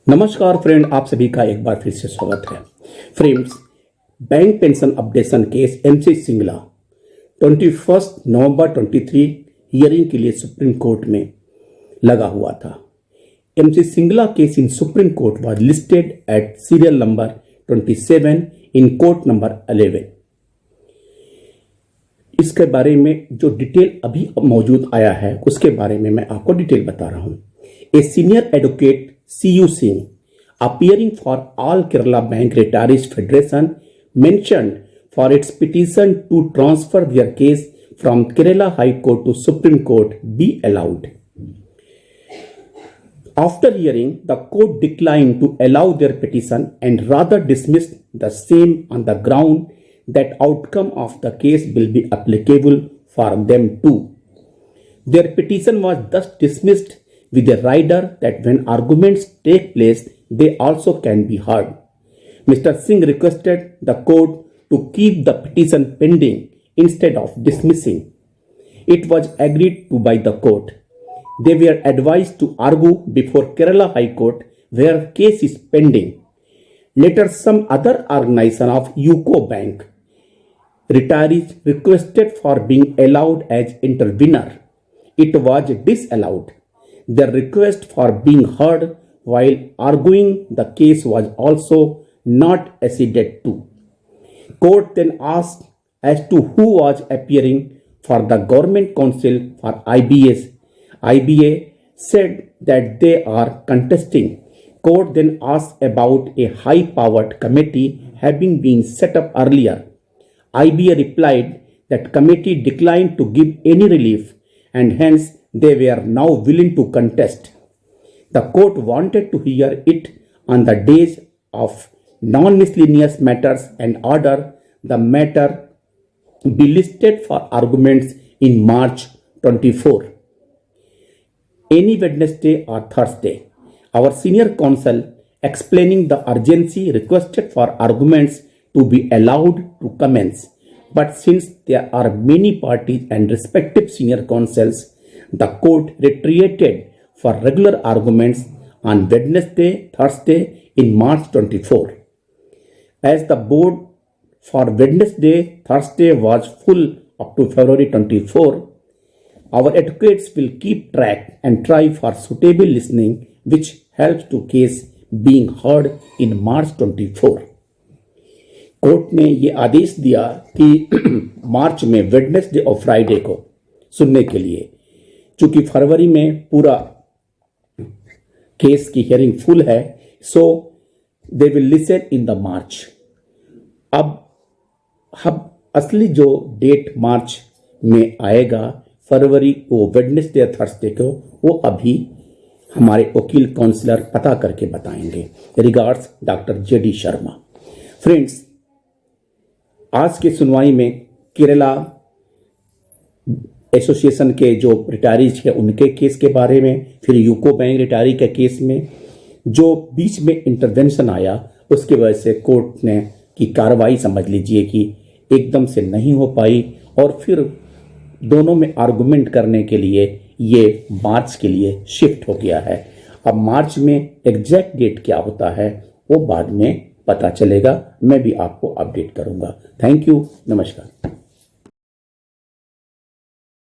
नमस्कार फ्रेंड, आप सभी का एक बार फिर से स्वागत है। Friends, bank pension updation case MC Singla 21 नवंबर 23 हियरिंग के लिए सुप्रीम कोर्ट में लगा हुआ था। MC Singla case in supreme court was listed at serial number 27 in court number 11। इसके बारे में जो डिटेल अभी मौजूद आया है उसके बारे में मैं आपको डिटेल बता रहा हूं। A senior advocate C.U. Singh, appearing for All Kerala Bank Retirees Federation, mentioned for its petition to transfer their case from Kerala High Court to Supreme Court be allowed. After hearing, the court declined to allow their petition and rather dismissed the same on the ground that outcome of the case will be applicable for them too. Their petition was thus dismissed with a rider that when arguments take place, they also can be heard. Mr. Singh requested the court to keep the petition pending instead of dismissing. It was agreed to by the court. They were advised to argue before Kerala High Court where case is pending. Later, some other organization of UCO Bank retirees requested for being allowed as intervener. It was disallowed. Their request for being heard while arguing the case was also not acceded to. Court then asked as to who was appearing for the government counsel for IBS. IBA said that they are contesting. Court then asked about a high-powered committee having been set up earlier. IBA replied that committee declined to give any relief and hence they were now willing to contest. The court wanted to hear it on the days of non-miscellaneous matters and order the matter be listed for arguments in March 24. Any Wednesday or Thursday. Our senior counsel, explaining the urgency, requested for arguments to be allowed to commence. But since there are many parties and respective senior counsels, the court retreated for regular arguments on Wednesday, Thursday in March 24. As the board for Wednesday, Thursday was full up to February 24, our advocates will keep track and try for suitable listening which helps to case being heard in March 24. Court ने ये आदेश दिया कि मार्च में Wednesday और Friday को सुनने के लिए, चूंकि फरवरी में पूरा केस की हियरिंग फुल है, so they will listen in the March. अब असली जो डेट मार्च में आएगा फरवरी को वेडनेसडे या थर्सडे को, वो अभी हमारे वकील काउंसलर पता करके बताएंगे। Regards, doctor JD Sharma. Friends, आज की सुनवाई में केरला एसोसिएशन के जो रिटायरीज है उनके केस के बारे में, फिर यूको बैंक रिटायरी के केस में जो बीच में इंटरवेंशन आया उसकी वजह से कोर्ट ने की कार्रवाई समझ लीजिए कि एकदम से नहीं हो पाई और फिर दोनों में आर्गुमेंट करने के लिए ये मार्च के लिए शिफ्ट हो गया है। अब मार्च में एग्जैक्ट डेट क्या होता है वो बाद में पता चलेगा, मैं भी आपको अपडेट करूंगा। थैंक यू, नमस्कार।